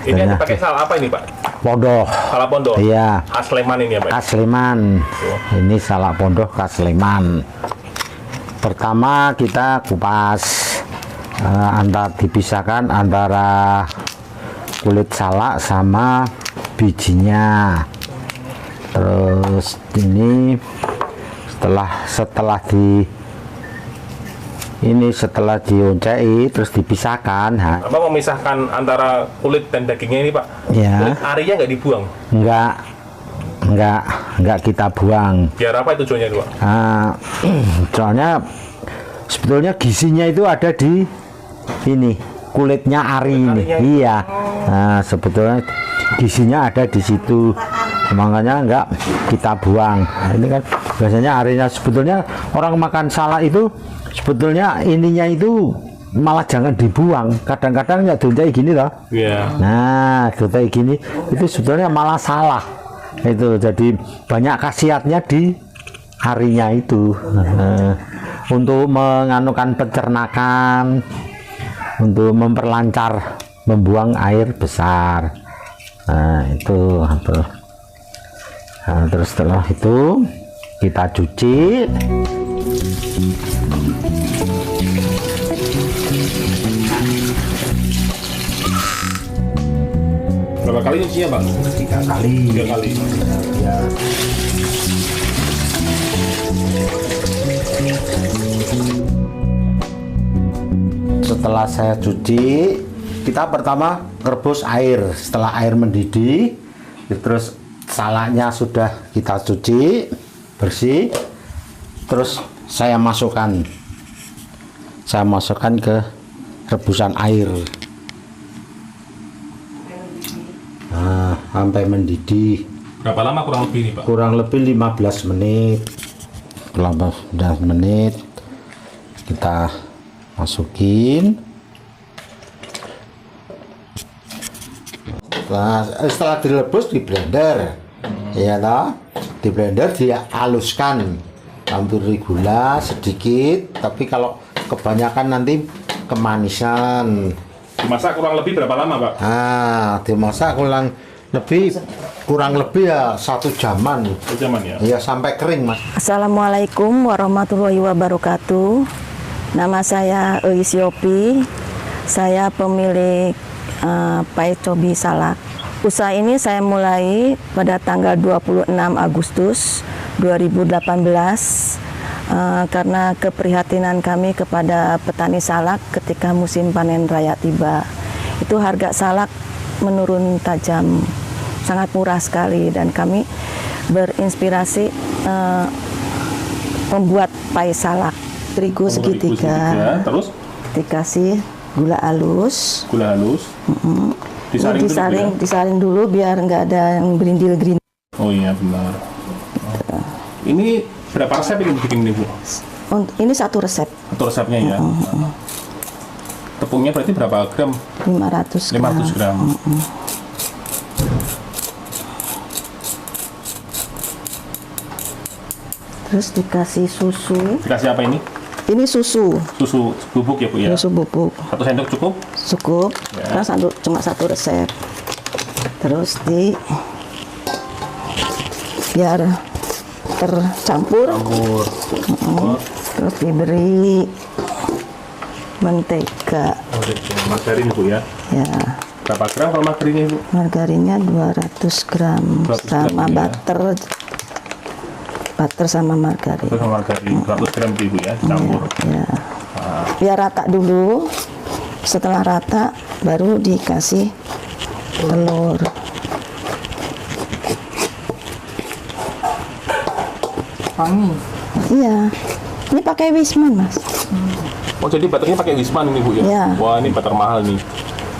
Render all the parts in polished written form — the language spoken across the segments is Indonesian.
Ini ada pakai salak apa ini, Pak? Pondok. Salak pondok. Iya. Khas Sleman ini ya, Pak? Khas Sleman. Ini salak pondok khas Sleman. Pertama kita kupas, dipisahkan antara kulit salak sama bijinya. Terus ini setelah dioncei terus dipisahkan. Apa memisahkan antara kulit dan dagingnya ini, Pak? Ya. Kulit arinya nggak dibuang? Enggak kita buang. Biar apa tujuannya itu, Pak? Soalnya sebetulnya gizinya itu ada di ini kulitnya ari ini. Iya. Nah, sebetulnya gizinya ada di situ. Makanya enggak kita buang. Nah, ini kan biasanya arinya, sebetulnya orang makan salak itu sebetulnya ininya itu malah jangan dibuang. Kadang-kadang ya dontai gini loh. Iya. Nah, dontai gini itu sebetulnya malah salah. Itu jadi banyak khasiatnya di arinya itu. Untuk menganukan pencernakan, untuk memperlancar membuang air besar. Nah, itu. Nah, terus setelah itu kita cuci. Berapa kali nyucinya, Bang? 3 kali. 3 kali. Ya. Setelah saya cuci, kita pertama rebus air. Setelah air mendidih, terus salaknya sudah kita cuci bersih, terus saya masukkan ke rebusan air. Nah, sampai mendidih. Berapa lama kurang lebih ini, Pak? Kurang lebih 15 menit. 15 menit kita masukin. Setelah direbus di blender, ya toh, di blender dihaluskan, campuri gula sedikit, tapi kalau kebanyakan nanti kemanisan. Dimasak kurang lebih berapa lama, Pak? Dimasak kurang lebih ya 1 jaman. 1 jaman ya? Ya, sampai kering, Mas. Assalamualaikum warahmatullahi wabarakatuh. Nama saya Eis Yopi. Saya pemilik Pai Cobi Salak. Usaha ini saya mulai pada tanggal 26 Agustus 2018 karena keprihatinan kami kepada petani salak ketika musim panen raya tiba. Itu harga salak menurun tajam, sangat murah sekali, dan kami berinspirasi membuat pai salak. Terigu segitiga, terus dikasih gula halus. Disaring dulu biar nggak ada yang berindil-gerindil. Oh iya, benar. Ini berapa resep ini bikin ini, Bu? Ini 1 resep. 1 resepnya ya. Tepungnya berarti berapa gram? 500 gram. 500 gram. Terus dikasih susu. Dikasih apa ini? Ini susu. Susu bubuk ya, Bu ya? Susu bubuk. 1 sendok cukup? Cukup. Ya. Karena cuma 1 resep. Terus biar tercampur. Terus diberi mentega. Margarin, Bu ya? Ya. Berapa gram kalau margarinnya, Bu? Margarinnya 200 gram 200 sama gram, ya. butter sama margarin. Terus margarin 100 gram, Bu ya, campur. Ya. Biar rata dulu. Setelah rata baru dikasih telur. Wangi. Iya. Ini pakai Wisman, Mas. Oh, jadi butternya pakai Wisman ini, Bu ya? Iya. Wah, ini butter mahal nih.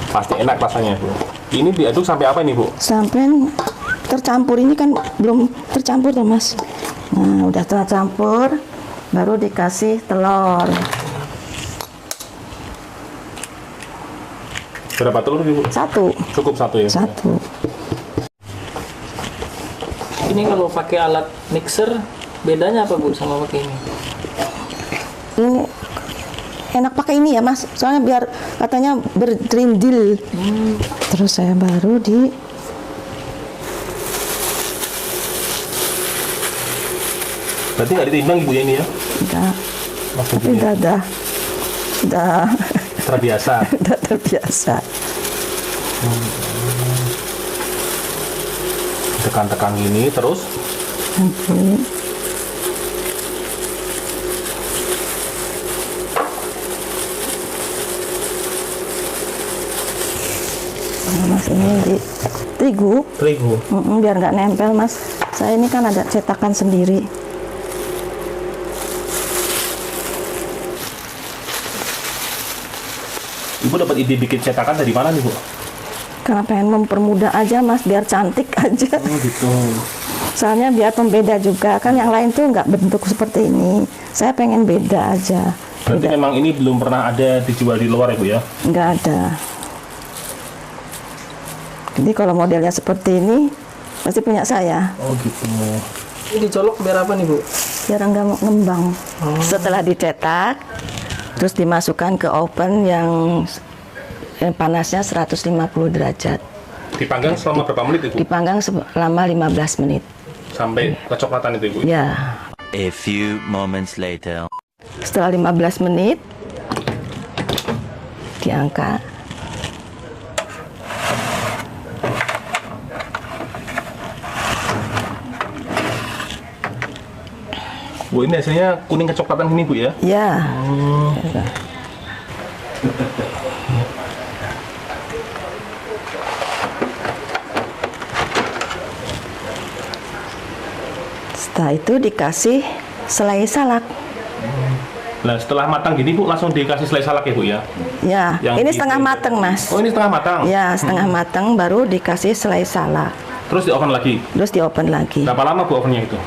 Pasti enak rasanya, Bu. Ini diaduk sampai apa nih, Bu? Sampai tercampur. Ini kan belum tercampur tuh, Mas. Nah, udah tercampur, baru dikasih telur. Berapa telur, Bu? 1. Cukup 1 ya, Bu? 1. Ini kalau pakai alat mixer bedanya apa, Bu, sama pakai ini? Ini enak pakai ini ya Mas, soalnya biar katanya bergerindil. Terus saya baru Berarti nggak ditimbang ibu ya ini ya? udah, Langsung tapi gini ya? udah Terbiasa. udah terbiasa. Tekan-tekan gini terus. Nanti Mas ini di terigu. Terigu. Biar nggak nempel Mas. Saya ini kan ada cetakan sendiri. Ibu dapat ide bikin cetakan dari mana nih Bu? Karena pengen mempermudah aja Mas, biar cantik aja. Oh gitu. Soalnya biar pembeda juga, kan yang lain tuh nggak bentuk seperti ini. Saya pengen beda aja. Berarti memang ini belum pernah ada dijual di luar ya Bu ya? Nggak ada. Jadi kalau modelnya seperti ini, pasti punya saya. Oh gitu. Ini dicolok biar apa nih Bu? Biar nggak ngembang. Setelah dicetak, terus dimasukkan ke oven yang panasnya 150 derajat. Dipanggang selama berapa menit Ibu? Dipanggang selama 15 menit. Sampai kecoklatan itu Ibu? Ya. A few moments later. Setelah 15 menit, diangkat. Bu ini hasilnya kuning kecoklatan ini Bu ya? Ya. Setelah itu dikasih selai salak. Nah setelah matang gini Bu langsung dikasih selai salak ya Bu ya? Ya, Yang ini di- setengah mateng Mas. Oh ini setengah matang? Ya, setengah mateng baru dikasih selai salak. Terus di oven lagi? Terus di oven lagi. Berapa lama Bu ovennya itu?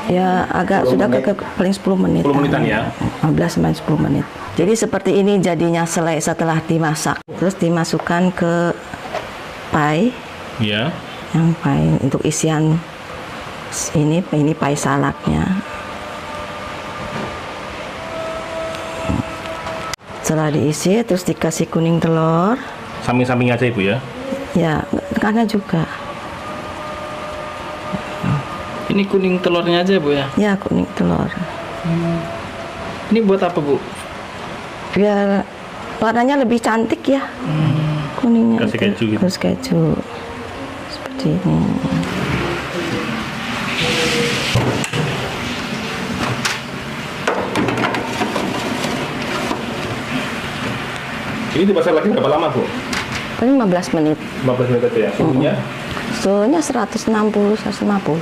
Ya, agak sudah ke paling 10 menit. 10 menitan ya? 15 sampai 10 menit. Jadi seperti ini jadinya selai setelah dimasak. Terus dimasukkan ke pie, Iya. yang pie untuk isian ini pie salaknya. Setelah diisi terus dikasih kuning telur. Samping-samping aja Ibu ya? Ya, karena juga. Ini kuning telurnya aja Bu ya? Ya, kuning telur. Ini buat apa Bu? Biar warnanya lebih cantik ya. Kuningnya. Kasih itu. keju gitu. Terus keju. Seperti ini. Ini dimasak lagi berapa lama Bu? Paling 15 menit. 15 menit aja ya? Suhunya? Suhunya 160-150.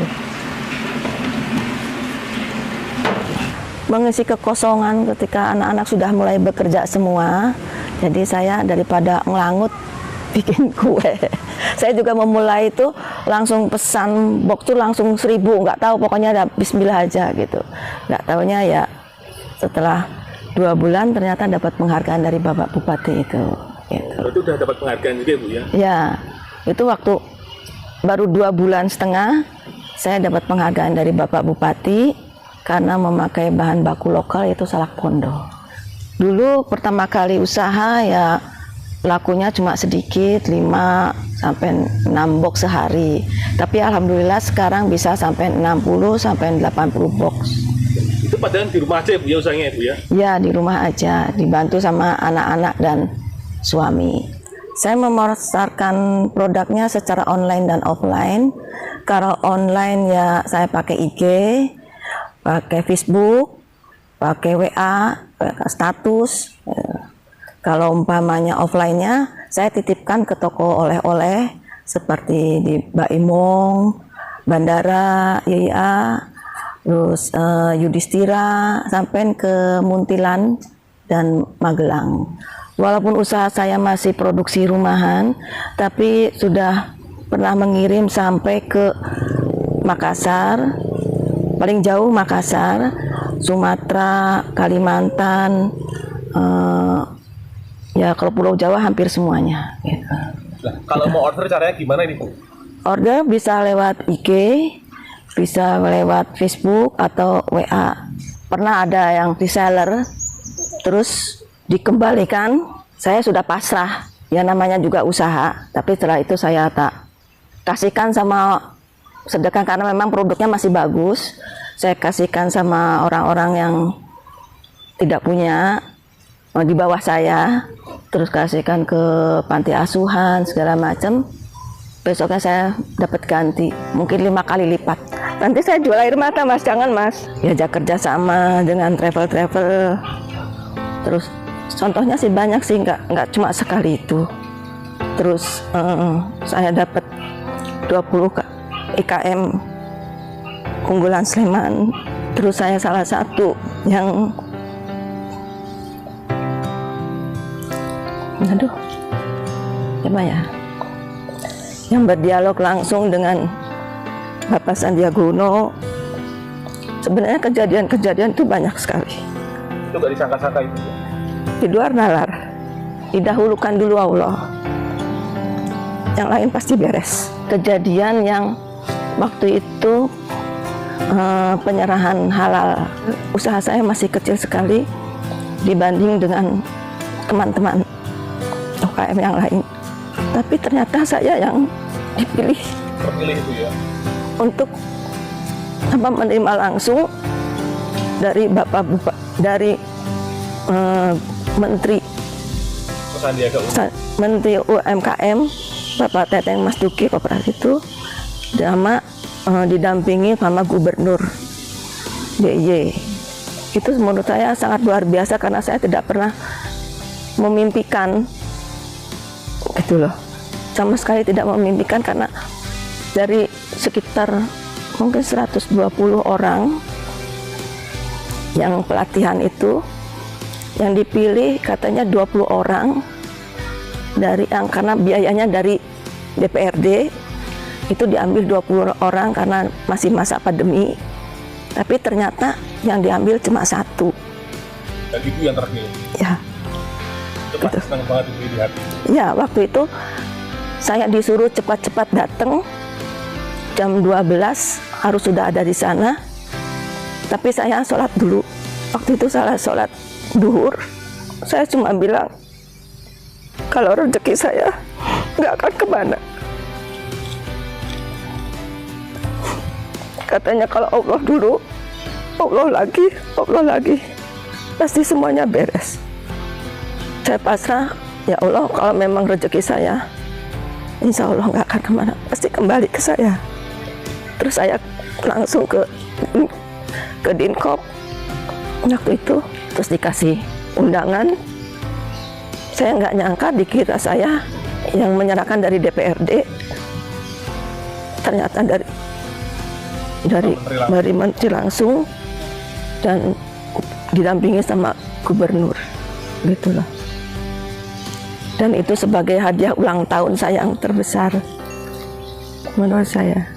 Mengisi kekosongan ketika anak-anak sudah mulai bekerja semua. Jadi saya daripada ngelangut bikin kue. Saya juga memulai itu langsung pesan box tuh langsung 1000, nggak tahu pokoknya ada bismillah aja gitu. Nggak taunya ya setelah 2 bulan ternyata dapat penghargaan dari Bapak Bupati itu. Gitu. Berarti udah dapat penghargaan juga Bu ya? Ya, itu waktu baru 2 bulan setengah saya dapat penghargaan dari Bapak Bupati karena memakai bahan baku lokal yaitu salak pondo. Dulu pertama kali usaha ya lakunya cuma sedikit 5 sampai 6 box sehari. Tapi alhamdulillah sekarang bisa sampai 60 sampai 80 box. Itu padahal di rumah aja Bu ya usahanya Bu ya? Ya, di rumah aja, dibantu sama anak-anak dan suami. Saya memasarkan produknya secara online dan offline. Kalau online ya saya pakai IG, pakai Facebook, pakai WA, pakai status. Kalau umpamanya offline-nya, saya titipkan ke toko oleh-oleh seperti di Baimong, Bandara, YIA, terus Yudhistira, sampai ke Muntilan dan Magelang. Walaupun usaha saya masih produksi rumahan, tapi sudah pernah mengirim sampai ke Makassar, paling jauh Makassar, Sumatera, Kalimantan, ya kalau Pulau Jawa hampir semuanya. Gitu. Nah, kalau mau order caranya gimana ini Bu? Order bisa lewat IG, bisa lewat Facebook atau WA. Pernah ada yang reseller, terus dikembalikan, saya sudah pasrah. Ya namanya juga usaha, tapi setelah itu saya tak kasihkan sama sedekah karena memang produknya masih bagus. Saya kasihkan sama orang-orang yang tidak punya di bawah saya, terus kasihkan ke panti asuhan segala macam. Besoknya saya dapat ganti, mungkin 5 kali lipat. Nanti saya jual air mata, Mas, jangan, Mas. Diajak kerja sama dengan travel-travel. Terus contohnya sih banyak sih, nggak cuma sekali itu. Terus saya dapat 20 IKM unggulan Sleman. Terus saya salah satu yang yang berdialog langsung dengan Bapak Sandiaga Uno. Sebenarnya kejadian-kejadian itu banyak sekali. Itu gak disangka-sangka itu ya? Di luar nalar, didahulukan dulu Allah, yang lain pasti beres. Kejadian yang waktu itu penyerahan halal, usaha saya masih kecil sekali dibanding dengan teman-teman UKM yang lain. Tapi ternyata saya yang dipilih Terpilih itu ya? untuk menerima langsung dari dari Menteri Sandiaga Uno. Menteri UMKM Bapak Teteng Mas Duki Koperasi itu sama didampingi sama Gubernur DIY. Itu menurut saya sangat luar biasa karena saya tidak pernah memimpikan gitu loh, sama sekali tidak memimpikan, karena dari sekitar mungkin 120 orang yang pelatihan itu, yang dipilih katanya 20 orang dari karena biayanya dari DPRD itu diambil 20 orang karena masih masa pandemi, tapi ternyata yang diambil cuma 1. Dan ibu yang terpilih? Ya. Itu pasti senang banget ibu di hati. Ya, waktu itu saya disuruh cepat-cepat datang, jam 12 harus sudah ada di sana. Tapi saya sholat dulu. Waktu itu saya sholat duhur. Saya cuma bilang, kalau rezeki saya nggak akan kemana. Katanya kalau Allah dulu, Allah lagi, pasti semuanya beres. Saya pasrah, ya Allah, kalau memang rezeki saya, insya Allah nggak akan kemana, pasti kembali ke saya. Terus saya langsung ke Dinkop waktu itu, terus dikasih undangan. Saya nggak nyangka, dikira saya yang menyerahkan dari DPRD, ternyata dari menteri langsung dan didampingi sama gubernur, gitulah. Dan itu sebagai hadiah ulang tahun saya yang terbesar menurut saya.